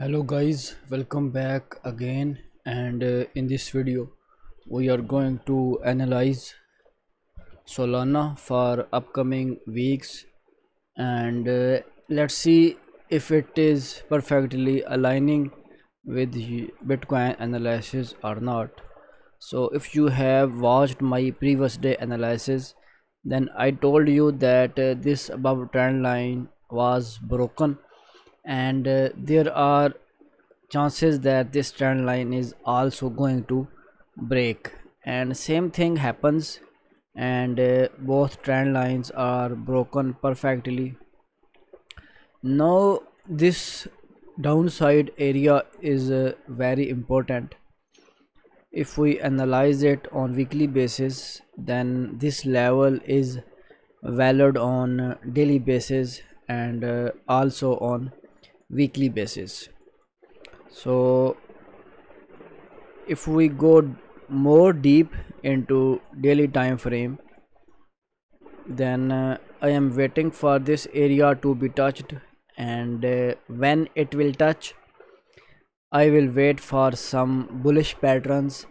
Hello guys, welcome back again, and in this video we are going to analyze Solana for upcoming weeks, and let's see if it is perfectly aligning with Bitcoin analysis or not. So if you have watched my previous day analysis, then I told you that this above trend line was broken, and there are chances that this trend line is also going to break, and same thing happens, and both trend lines are broken perfectly. Now this downside area is very important. If we analyze it on weekly basis, then this level is valid on daily basis and also on weekly basis. So if we go more deep into daily time frame, then I am waiting for this area to be touched, and when it will touch, I will wait for some bullish patterns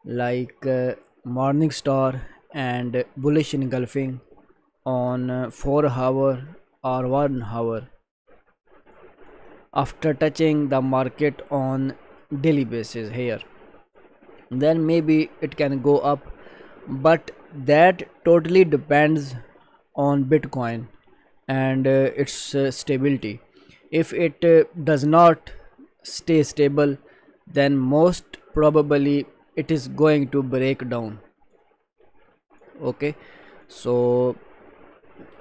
like morning star and bullish engulfing on 4 hour or 1 hour after touching the market on daily basis here. Then maybe it can go up, but that totally depends on Bitcoin and its stability. If it does not stay stable, then most probably it is going to break down. Okay, so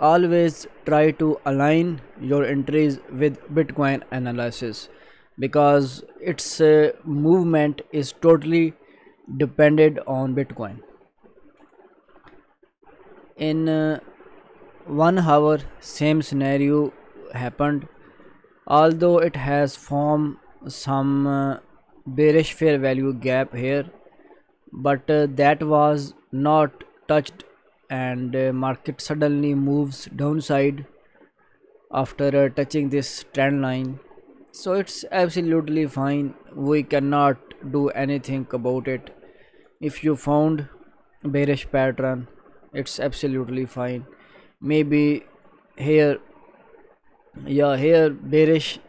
always try to align your entries with Bitcoin analysis, because its movement is totally depended on Bitcoin. In 1 hour, same scenario happened, although it has formed some bearish fair value gap here, but that was not touched, and market suddenly moves downside after touching this trend line. So it's absolutely fine, we cannot do anything about it. If you found bearish pattern, it's absolutely fine. Maybe here, yeah, here bearish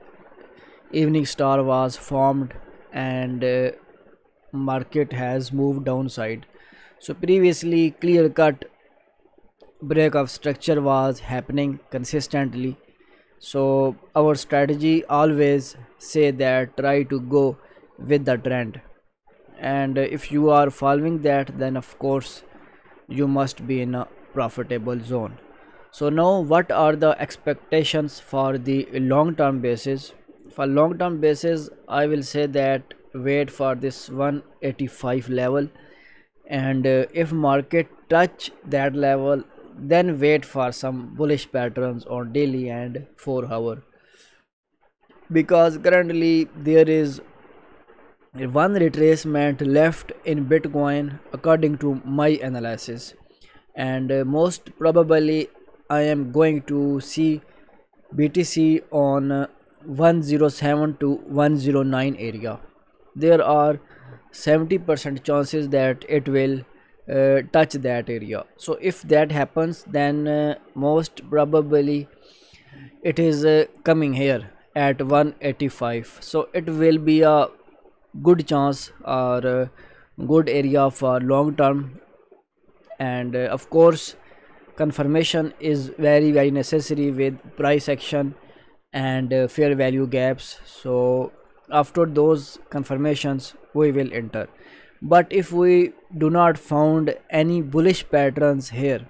evening star was formed, and market has moved downside. So previously clear cut break of structure was happening consistently. So our strategy always say that try to go with the trend, and if you are following that, then of course you must be in a profitable zone. So now what are the expectations for the long term basis? For long term basis, I will say that wait for this 185 level, and if market touch that level, then wait for some bullish patterns on daily and 4 hour, because currently there is one retracement left in Bitcoin according to my analysis, and most probably I am going to see BTC on 107 to 109 area. There are 70% chances that it will touch that area. So if that happens, then most probably it is coming here at 185. So it will be a good chance or good area for long term, and of course confirmation is very necessary with price action and fair value gaps. So after those confirmations we will enter, but if we do not found any bullish patterns here,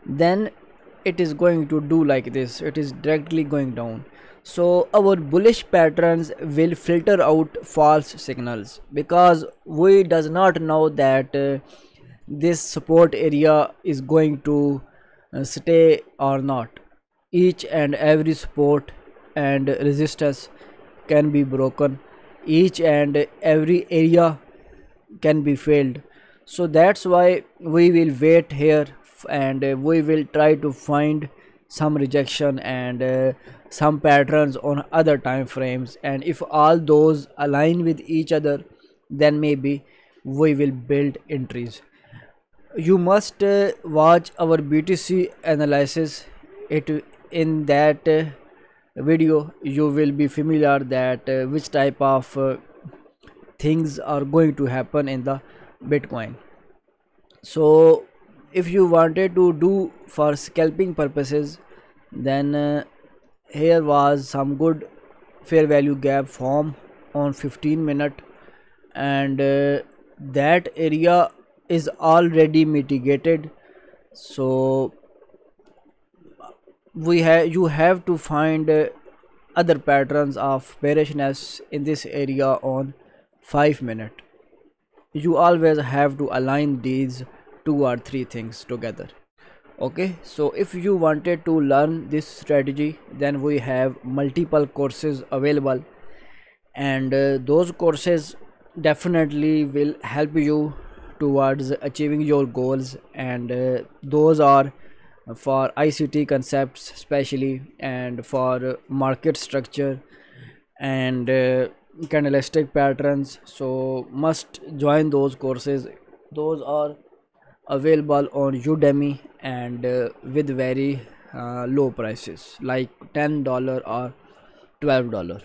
then it is going to do like this, it is directly going down. So our bullish patterns will filter out false signals, because we does not know that this support area is going to stay or not. Each and every support and resistance can be broken, each and every area can be failed. So that's why we will wait here, and we will try to find some rejection and some patterns on other time frames, and if all those align with each other, then maybe we will build entries. You must watch our BTC analysis. It in that video you will be familiar that which type of things are going to happen in the Bitcoin. So if you wanted to do for scalping purposes, then here was some good fair value gap form on 15 minute, and that area is already mitigated. So you have to find other patterns of bearishness in this area on 5 minute. You always have to align these two or three things together. Okay, so if you wanted to learn this strategy, then we have multiple courses available, and those courses definitely will help you towards achieving your goals, and those are for ICT concepts especially, and for market structure, and candlestick patterns. So must join those courses. Those are available on Udemy, and with very low prices like $10 or $12.